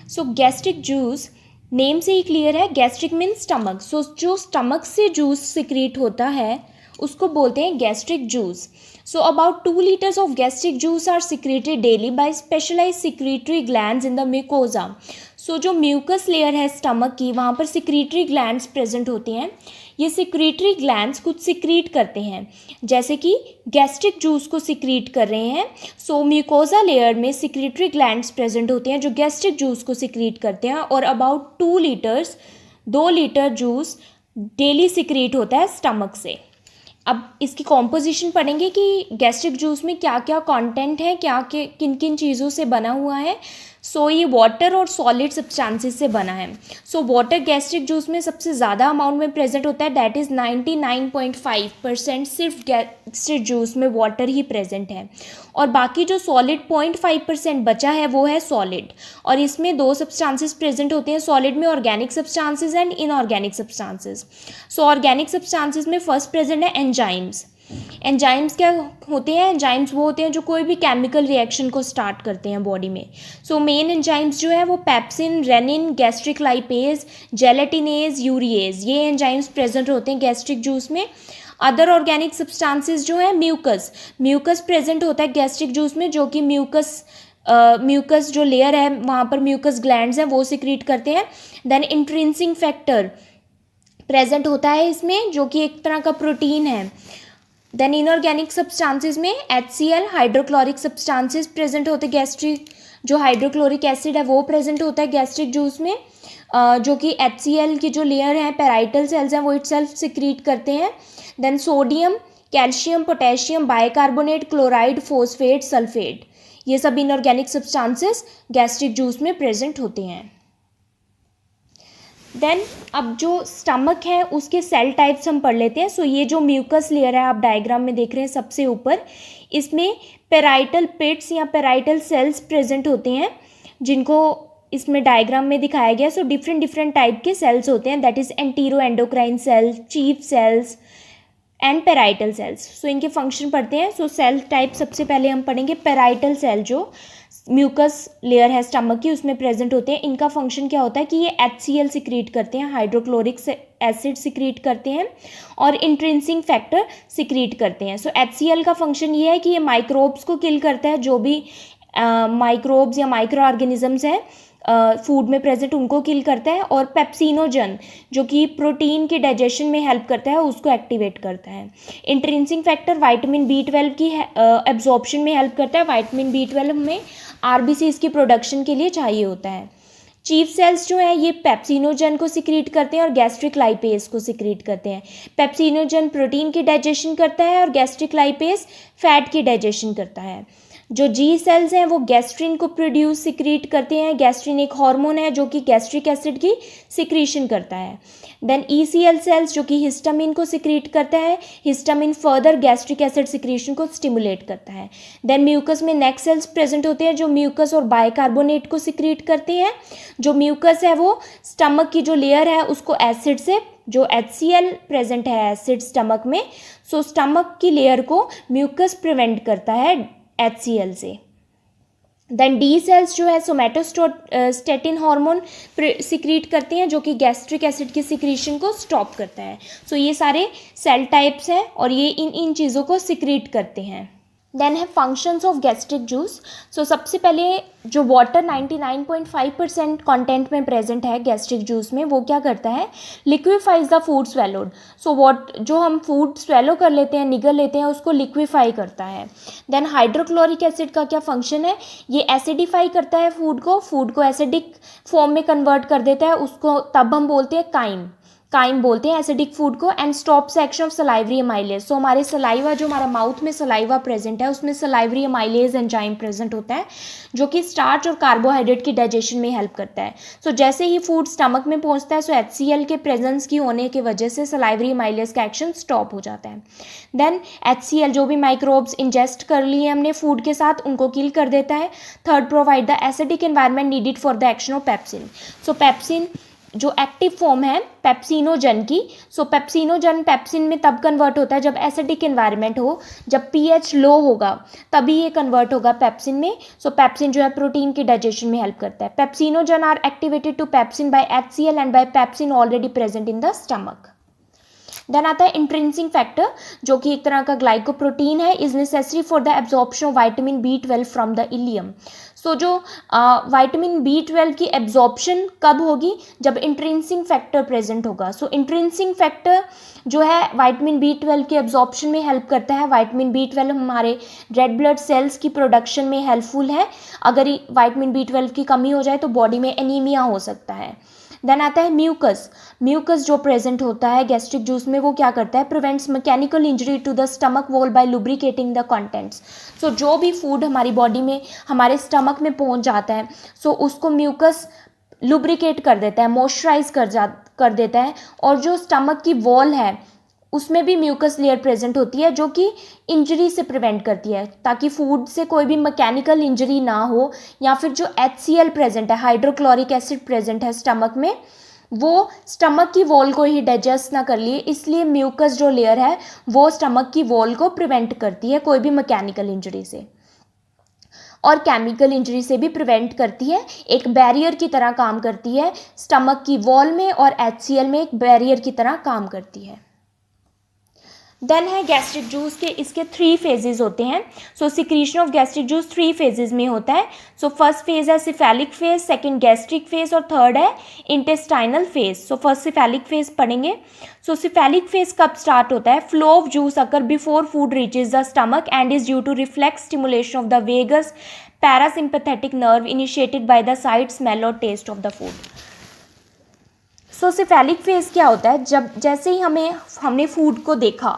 सो gastric juice name से ही clear है, gastric means stomach. सो जो स्टमक से जूस सिक्रीट होता है उसको बोलते हैं gastric juice. So about 2 liters of gastric juice are secreted daily by specialise secretory glands in the mucosa. So जो म्यूकस लेयर है स्टमक की, वहाँ पर सिक्रीटरी ग्लैंड्स प्रेजेंट होती हैं। ये सिक्रीटरी ग्लैंड्स कुछ सिक्रीट करते हैं, जैसे कि गैस्ट्रिक जूस को सिक्रीट कर रहे हैं। सो म्यूकोजा लेयर में सिक्रीटरी ग्लैंड्स प्रेजेंट होते हैं जो गैस्ट्रिक जूस को सिक्रीट करते हैं, और about 2 litre juice daily secrete होता है स्टमक से। अब इसकी कॉम्पोजिशन पढ़ेंगे कि गैस्ट्रिक जूस में क्या क्या कंटेंट है, किन किन चीज़ों से बना हुआ है। सो ये वाटर और सॉलिड सब्सटेंसेस से बना है। सो वाटर गैस्ट्रिक जूस में सबसे ज़्यादा अमाउंट में प्रेजेंट होता है, दैट इज़ 99.5%। सिर्फ गैस्ट्रिक जूस में वाटर ही प्रेजेंट है, और बाकी जो सॉलिड 0.5% बचा है वो है सॉलिड। और इसमें 2 सब्सटेंसेस प्रेजेंट होते हैं सॉलिड में, organic substances and inorganic substances. So organic substances में फर्स्ट प्रेजेंट है एंजाइम्स। एंजाइम्स क्या होते हैं? एंजाइम्स वो होते हैं जो कोई भी केमिकल रिएक्शन को स्टार्ट करते हैं बॉडी में। सो मेन एंजाइम्स जो है वो pepsin, rennin, gastric lipase, gelatinase, urease, ये एंजाइम्स प्रेजेंट होते हैं गैस्ट्रिक जूस में। अदर ऑर्गेनिक सब्सटेंसेस जो है म्यूकस प्रेजेंट होता है गैस्ट्रिक जूस में, जो कि म्यूकस जो लेयर है वहाँ पर म्यूकस ग्लैंड्स हैं वो सिक्रीट करते हैं। देन इंट्रिंसिक फैक्टर प्रेजेंट होता है इसमें, जो कि एक तरह का प्रोटीन है। देन इनऑर्गेनिक सब्सटेंसेस में HCl, हाइड्रोक्लोरिक सब्सटेंसेस प्रेजेंट होते हैं गैस्ट्रिक, जो हाइड्रोक्लोरिक एसिड है वो प्रेजेंट होता है गैस्ट्रिक जूस में, जो कि HCl की जो लेयर है पैराइटल सेल्स हैं वो इटसेल्फ सिक्रीट करते हैं। Then sodium, calcium, potassium, bicarbonate, chloride, phosphate, sulphate, ये सब इनऑर्गेनिक सब्सटेंसेस गैस्ट्रिक जूस में प्रेजेंट होते हैं। देन अब जो स्टमक है उसके सेल टाइप्स हम पढ़ लेते हैं। सो ये जो म्यूकस लेयर है आप डायग्राम में देख रहे हैं सबसे ऊपर, इसमें पेराइटल पिट्स या पेराइटल सेल्स प्रेजेंट होते हैं, जिनको इसमें डायग्राम में दिखाया गया। सो डिफरेंट टाइप के सेल्स होते हैं, that is entero endocrine cell, chief cells and parietal cells. So इनके फंक्शन पढ़ते हैं। सो सेल टाइप सबसे पहले हम पढ़ेंगे पेराइटल सेल, जो म्यूकस लेयर है स्टमक की उसमें प्रेजेंट होते हैं। इनका फंक्शन क्या होता है कि ये HCl सिक्रीट करते हैं, हाइड्रोक्लोरिक एसिड सिक्रीट करते हैं, और इंट्रिंसिक फैक्टर सिक्रीट करते हैं। सो HCl का फंक्शन ये है कि ये माइक्रोब्स को किल करता है, जो भी माइक्रोब्स या माइक्रो ऑर्गेनिजम्स हैं फूड में प्रेजेंट उनको किल करता है। और पेप्सिनोजन जो कि प्रोटीन के डाइजेशन में हेल्प करता है उसको एक्टिवेट करता है। इंट्रिंसिक फैक्टर विटामिन B12 की एब्जॉर्प्शन में हेल्प करता है। विटामिन B12 में RBCs की प्रोडक्शन के लिए चाहिए होता है। चीफ सेल्स जो है ये पेप्सिनोजन को सिक्रीट करते हैं और गैस्ट्रिक लाइपेज को सिक्रीट करते हैं। पेप्सिनोजन प्रोटीन की डाइजेशन करता है और गैस्ट्रिक लाइपेज फैट की डाइजेशन करता है। जो जी सेल्स हैं वो गैस्ट्रिन को प्रोड्यूस सिक्रीट करते हैं। गैस्ट्रिन एक हार्मोन है जो कि गैस्ट्रिक एसिड की सिक्रीशन करता है। देन ECL सेल्स जो कि हिस्टामिन को सिक्रीट करता है। Histamine further gastric acid secretion को स्टिमुलेट करता है। देन म्यूकस में नेक सेल्स प्रेजेंट होते हैं जो म्यूकस और बाइकार्बोनेट को सिक्रीट करते हैं। जो म्यूकस है वो स्टमक की जो लेयर है उसको एसिड से, जो HCl प्रेजेंट है एसिड स्टमक में, सो स्टमक की लेयर को म्यूकस प्रिवेंट करता है HCl से। देन D सेल्स जो है सोमेटोस्टेटिन हार्मोन सिक्रीट करते हैं जो कि गैस्ट्रिक एसिड की सिक्रीशन को स्टॉप करता है। सो ये सारे सेल टाइप्स हैं और ये इन चीज़ों को सिक्रीट करते हैं। देन है फंक्शंस ऑफ गैस्ट्रिक जूस। सो सबसे पहले जो वाटर 99.5% कंटेंट में प्रेजेंट है गैस्ट्रिक जूस में, वो क्या करता है, लिक्विफाइज द फूड स्वेलोड। सो जो हम फूड स्वेलो कर लेते हैं, निगल लेते हैं, उसको लिक्विफाई करता है। देन हाइड्रोक्लोरिक एसिड का क्या फंक्शन है, ये एसिडिफाई करता है फूड को एसिडिक फॉर्म में कन्वर्ट कर देता है, उसको तब हम बोलते हैं काइम बोलते हैं एसिडिक फूड को। And stops action of salivary amylase. So हमारे सलाइवा, जो हमारा माउथ में सलाइवा प्रेजेंट है उसमें सलाइवरी एमाइलेज एंजाइम प्रेजेंट होता है जो कि स्टार्च और कार्बोहाइड्रेट की डाइजेशन में हेल्प करता है। सो जैसे ही फूड स्टमक में पहुंचता है सो HCl के प्रेजेंस की होने की वजह से सलाइवरी एमाइलेज का एक्शन स्टॉप हो जाता है। देन HCl जो भी माइक्रोब्स इंजेस्ट कर लिए हमने फूड के साथ उनको किल कर देता है। Third, provide the acidic environment needed for the action of pepsin. So pepsin जो एक्टिव फॉर्म है पेप्सिनोजन की, सो पेप्सिनोजन पेप्सिन में तब कन्वर्ट होता है जब एसिडिक एनवायरनमेंट हो, जब पीएच लो होगा तभी ये कन्वर्ट होगा पेप्सिन में। सो पेप्सिन जो है प्रोटीन की डाइजेशन में हेल्प करता है। Pepsinogen are activated to pepsin by HCl and by pepsin already present in the stomach. Then आता है इंट्रिंसिक फैक्टर, जो कि एक तरह का ग्लाइकोप्रोटीन है, is necessary for the absorption of vitamin B12 from the ileum. So जो vitamin B12 की एब्जॉर्प्शन कब होगी, जब इंट्रिंसिक फैक्टर प्रेजेंट होगा। सो इंट्रिंसिक फैक्टर जो है विटामिन B12 की एब्जॉर्प्शन में हेल्प करता है। विटामिन B12 हमारे रेड ब्लड सेल्स की प्रोडक्शन में हेल्पफुल है। अगर विटामिन B12 की कमी हो जाए तो बॉडी में एनीमिया हो सकता है। देन आता है म्यूकस। म्यूकस जो प्रेजेंट होता है गैस्ट्रिक जूस में, वो क्या करता है, prevents mechanical injury to the stomach wall by lubricating the contents. So जो भी फूड हमारी बॉडी में हमारे स्टमक में पहुंच जाता है, सो उसको म्यूकस लुब्रिकेट कर देता है, मॉइस्चराइज कर देता है। और जो स्टमक की वॉल है उसमें भी म्यूकस लेयर प्रेजेंट होती है, जो कि इंजरी से प्रिवेंट करती है, ताकि फूड से कोई भी मैकेनिकल इंजरी ना हो, या फिर जो HCl प्रेजेंट है, हाइड्रोक्लोरिक एसिड प्रेजेंट है स्टमक में, वो स्टमक की वॉल को ही डाइजेस्ट ना कर लिए। इसलिए म्यूकस जो लेयर है वो स्टमक की वॉल को प्रिवेंट करती है कोई भी मैकेनिकल इंजरी से, और केमिकल इंजरी से भी प्रिवेंट करती है। एक बैरियर की तरह काम करती है स्टमक की वॉल में, और HCl में एक बैरियर की तरह काम करती है। देन है गैस्ट्रिक जूस के, इसके 3 फेजेस होते हैं। So secretion of gastric juice 3 phases में होता है। सो फर्स्ट फेज है cephalic phase, second gastric phase, और थर्ड है intestinal phase. So first cephalic phase पढ़ेंगे। सो सिफेलिक फेज कब स्टार्ट होता है, flow of juice occur before food reaches the stomach and is due to reflex stimulation of the vagus parasympathetic nerve initiated by the sight, smell और taste of the food. So cephalic phase क्या होता है, जब जैसे ही हमने food को देखा,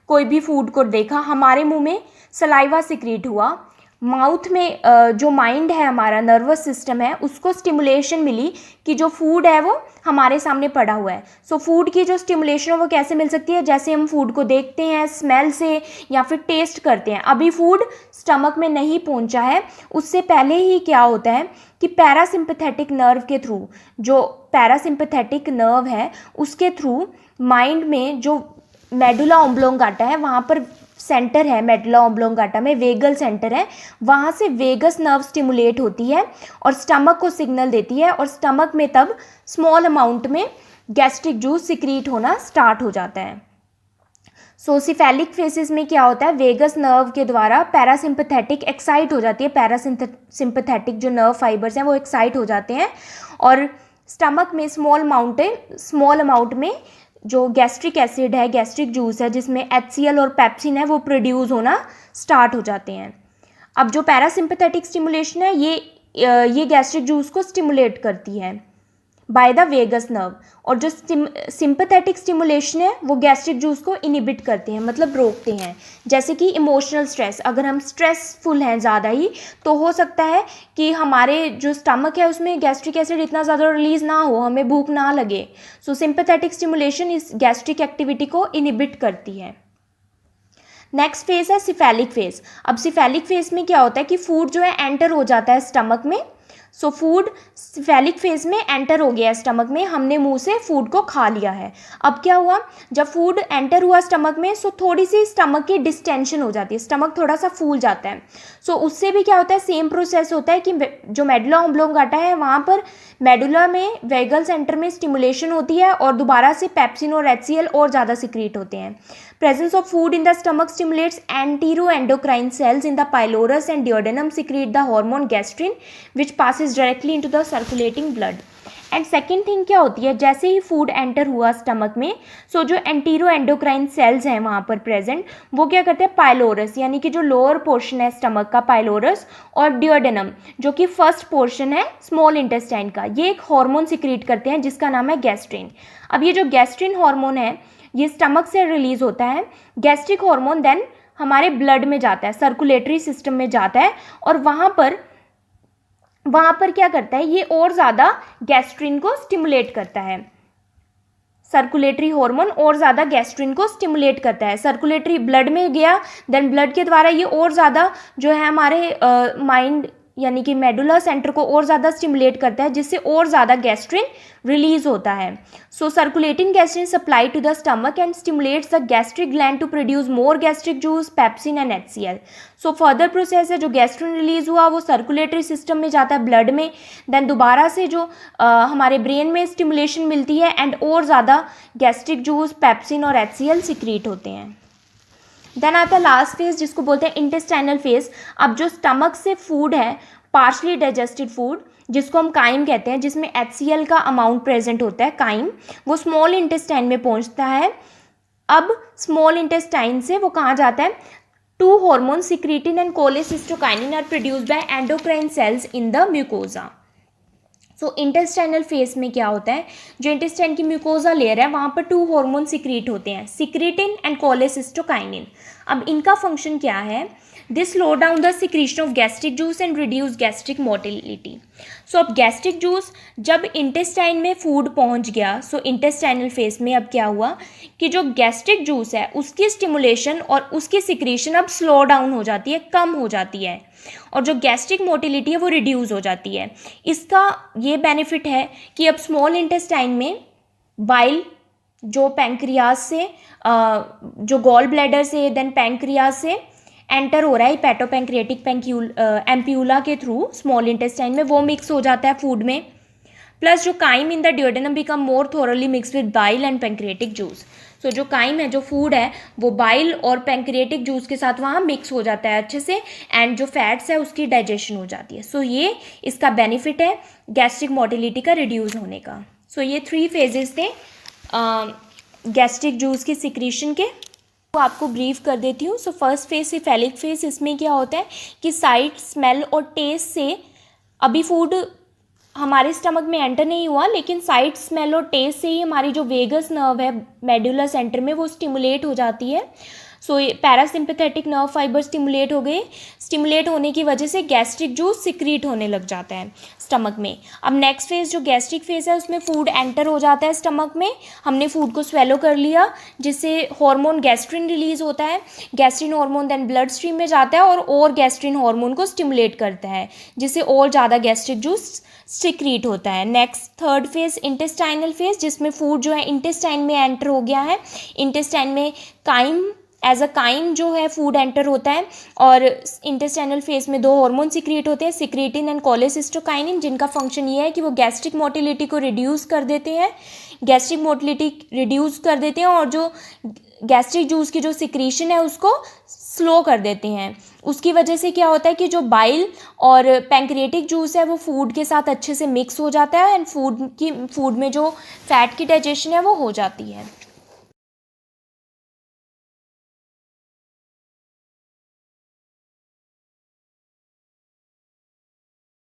कोई भी फूड को देखा, हमारे मुंह में सलाइवा सिक्रीट हुआ, माउथ में जो माइंड है हमारा, नर्वस सिस्टम है, उसको स्टिमुलेशन मिली कि जो फूड है वो हमारे सामने पड़ा हुआ है। सो फूड की जो स्टिमुलेशन है वो कैसे मिल सकती है, जैसे हम फूड को देखते हैं स्मेल से या फिर टेस्ट करते हैं। अभी फूड स्टमक में नहीं पहुंचा है, उससे पहले ही क्या होता है कि पैरासिम्पैथेटिक नर्व के थ्रू, जो पैरासिम्पैथेटिक नर्व है उसके थ्रू माइंड में जो मेडुला ऑब्लोंगाटा है, वहाँ पर सेंटर है मेडुला ऑब्लोंगाटा में, वेगल सेंटर है, वहाँ से वेगस नर्व स्टिमुलेट होती है और स्टमक को सिग्नल देती है, और स्टमक में तब स्मॉल अमाउंट में गैस्ट्रिक जूस सिक्रीट होना स्टार्ट हो जाता है। सो सिफेलिक फेसेस में क्या होता है, वेगस नर्व के द्वारा पैरासिम्पैथेटिक एक्साइट हो जाती है, पैरासिम्पैथेटिक जो नर्व फाइबर्स हैं वो एक्साइट हो जाते हैं, और स्टमक में स्मॉल अमाउंट में जो गैस्ट्रिक एसिड है, गैस्ट्रिक जूस है जिसमें HCl और पेप्सिन है, वो प्रोड्यूस होना स्टार्ट हो जाते हैं। अब जो पैरासिम्पैथेटिक स्टिमुलेशन है ये गैस्ट्रिक जूस को स्टिमुलेट करती है बाय द वेगस नर्व, और जो सिंपैथेटिक स्टिमुलेशन है वो गैस्ट्रिक जूस को इनिबिट करते हैं, मतलब रोकते हैं। जैसे कि इमोशनल स्ट्रेस, अगर हम स्ट्रेसफुल हैं ज़्यादा ही, तो हो सकता है कि हमारे जो स्टमक है उसमें गैस्ट्रिक एसिड इतना ज़्यादा रिलीज ना हो, हमें भूख ना लगे। सो सिंपैथेटिक स्टिमुलेशन इस गैस्ट्रिक एक्टिविटी को इनिबिट करती है। नेक्स्ट फेज है सिफेलिक फेज। अब सिफेलिक फेज में क्या होता है कि फूड जो है एंटर हो जाता है स्टमक में। सो फूड सिफेलिक फेज में एंटर हो गया है स्टमक में, हमने मुंह से फूड को खा लिया है। अब क्या हुआ, जब फूड एंटर हुआ स्टमक में, सो थोड़ी सी स्टमक की डिस्टेंशन हो जाती है, स्टमक थोड़ा सा फूल जाता है। सो उससे भी क्या होता है, सेम प्रोसेस होता है कि जो मेडुला ऑब्लोंगाटा है वहाँ पर मेडुला में वेगल सेंटर में स्टिमुलेशन होती है, और दोबारा से पेप्सिन और HCl और ज़्यादा सिक्रीट होते हैं। Presence of food in the stomach stimulates enteroendocrine cells in the pylorus and duodenum secrete the hormone gastrin which passes directly into the circulating blood. And second thing क्या होती है, जैसे ही food enter हुआ stomach में, सो जो एंटीरोएंडोक्राइन sales हैं वहाँ पर प्रेजेंट, वो क्या करते हैं, पाइलोरस यानी कि जो लोअर पोर्शन है स्टमक का, पाइलोरस, और डियोडेनम जो कि फर्स्ट पोर्शन है स्मॉल इंटेस्टाइन का, ये एक हार्मोन सिक्रीट करते हैं जिसका नाम है गैस्ट्रिन। अब ये जो गैस्ट्रिन हार्मोन है ये स्टमक से रिलीज होता है। गैस्ट्रिक हार्मोन देन हमारे ब्लड में जाता है, सर्कुलेटरी सिस्टम में जाता है, और वहाँ पर क्या करता है, ये और ज़्यादा गैस्ट्रिन को स्टिमुलेट करता है। सर्कुलेटरी हार्मोन और ज़्यादा गैस्ट्रिन को स्टिमुलेट करता है। सर्कुलेटरी ब्लड में गया, देन ब्लड के द्वारा ये और ज़्यादा जो है हमारे माइंड यानी कि मेडुला सेंटर को और ज़्यादा स्टिमुलेट करता है, जिससे और ज़्यादा गैस्ट्रिन रिलीज होता है. So circulating gastrin supply to the stomach and stimulates the gastric gland to produce more gastric juice, pepsin and HCl. So further process है, जो गैस्ट्रिन रिलीज हुआ वो सर्कुलेटरी सिस्टम में जाता है, ब्लड में, देन दोबारा से जो हमारे ब्रेन में स्टिमुलेशन मिलती है एंड और ज़्यादा गैस्ट्रिक जूस, पेप्सिन और HCl सिक्रीट होते हैं. देन आता है लास्ट फेज, जिसको बोलते हैं इंटेस्टाइनल फेज. अब जो स्टमक से फूड है, पार्शली डाइजेस्टेड फूड, जिसको हम काइम कहते हैं, जिसमें HCl का अमाउंट प्रेजेंट होता है, काइम, वो स्मॉल इंटेस्टाइन में पहुंचता है. अब स्मॉल इंटेस्टाइन से वो कहाँ जाता है, 2 hormones secretin and cholecystokinin are produced by endocrine cells in the mucosa. So intestinal phase में क्या होता है, जो इंटेस्टाइन की म्यूकोजा लेयर है वहाँ पर 2 हार्मोन सिक्रीट होते हैं, सिक्रेटिन एंड कोलेसिस्टोकाइनिन. अब इनका फंक्शन क्या है, this slow down the secretion of gastric juice and reduce gastric motility. So अब गैस्ट्रिक जूस जब इंटेस्टाइन में फूड पहुँच गया, सो इंटेस्टाइनल फेज में अब क्या हुआ कि जो गैस्ट्रिक जूस है उसकी स्टिमुलेशन और उसकी सिक्रीशन अब स्लो डाउन हो जाती है, कम हो जाती है, और जो गैस्ट्रिक मोटिलिटी है वो रिड्यूस हो जाती है. इसका ये बेनिफिट है कि अब स्मॉल इंटेस्टाइन में बाइल जो पैंक्रियाज से जो गॉल ब्लैडर से देन पैंक्रियाज से एंटर हो रहा है हेपेटोपैंक्रियाटिक एम्प्यूला के थ्रू स्मॉल इंटेस्टाइन में, वो मिक्स हो जाता है फूड में. प्लस जो chyme in the duodenum become more thoroughly mixed with bile and pancreatic juice. So जो काइम है, जो फूड है, वो बाइल और पैंक्रियाटिक जूस के साथ वहाँ मिक्स हो जाता है अच्छे से, एंड जो फैट्स है उसकी डाइजेशन हो जाती है. सो ये इसका बेनिफिट है गैस्ट्रिक मोटिलिटी का रिड्यूस होने का. सो ये 3 फेजेस थे गैस्ट्रिक जूस की सिक्रीशन के, तो आपको ब्रीफ कर देती हूँ. सो फर्स्ट फेज सिफेलिक फेज, इसमें क्या होता है कि साइट, स्मेल और टेस्ट से अभी फूड हमारे स्टमक में एंटर नहीं हुआ, लेकिन साइट, स्मेल और टेस्ट से ही हमारी जो वेगस नर्व है मेडुला सेंटर में वो स्टिमुलेट हो जाती है. सो पैरासिम्पैथेटिक नर्व फाइबर स्टिमुलेट हो गए, स्टिमुलेट होने की वजह से गैस्ट्रिक जूस सिक्रीट होने लग जाता है स्टमक में. अब नेक्स्ट फेज जो गैस्ट्रिक फेज है उसमें फूड एंटर हो जाता है स्टमक में, हमने फूड को स्वेलो कर लिया, जिससे हार्मोन गैस्ट्रिन रिलीज होता है. Gastrin hormone then blood stream में जाता है और गैस्ट्रिन हार्मोन को स्टिमुलेट करता है, जिससे और ज़्यादा गैस्ट्रिक जूस सिक्रीट होता है. Next third phase intestinal phase, जिसमें फूड जो है इंटेस्टाइन में एंटर हो गया है. इंटेस्टाइन में काइम, एज अ काइम जो है फूड एंटर होता है, और इंटेस्टाइनल फेज में 2 हार्मोन सिक्रिएट होते हैं, सिक्रेटिन एंड कोलेसिस्टोकाइनिन, जिनका फंक्शन ये है कि वो गैस्ट्रिक मोटिलिटी को रिड्यूस कर देते हैं, गैस्ट्रिक मोटिलिटी रिड्यूस कर देते हैं, और जो गैस्ट्रिक जूस की जो सिक्रीशन है उसको स्लो कर देते हैं. उसकी वजह से क्या होता है कि जो बाइल और पैंक्रियाटिक जूस है वो फूड के साथ अच्छे से मिक्स हो जाता है, एंड फूड में जो फैट की डाइजेशन है वो हो जाती है.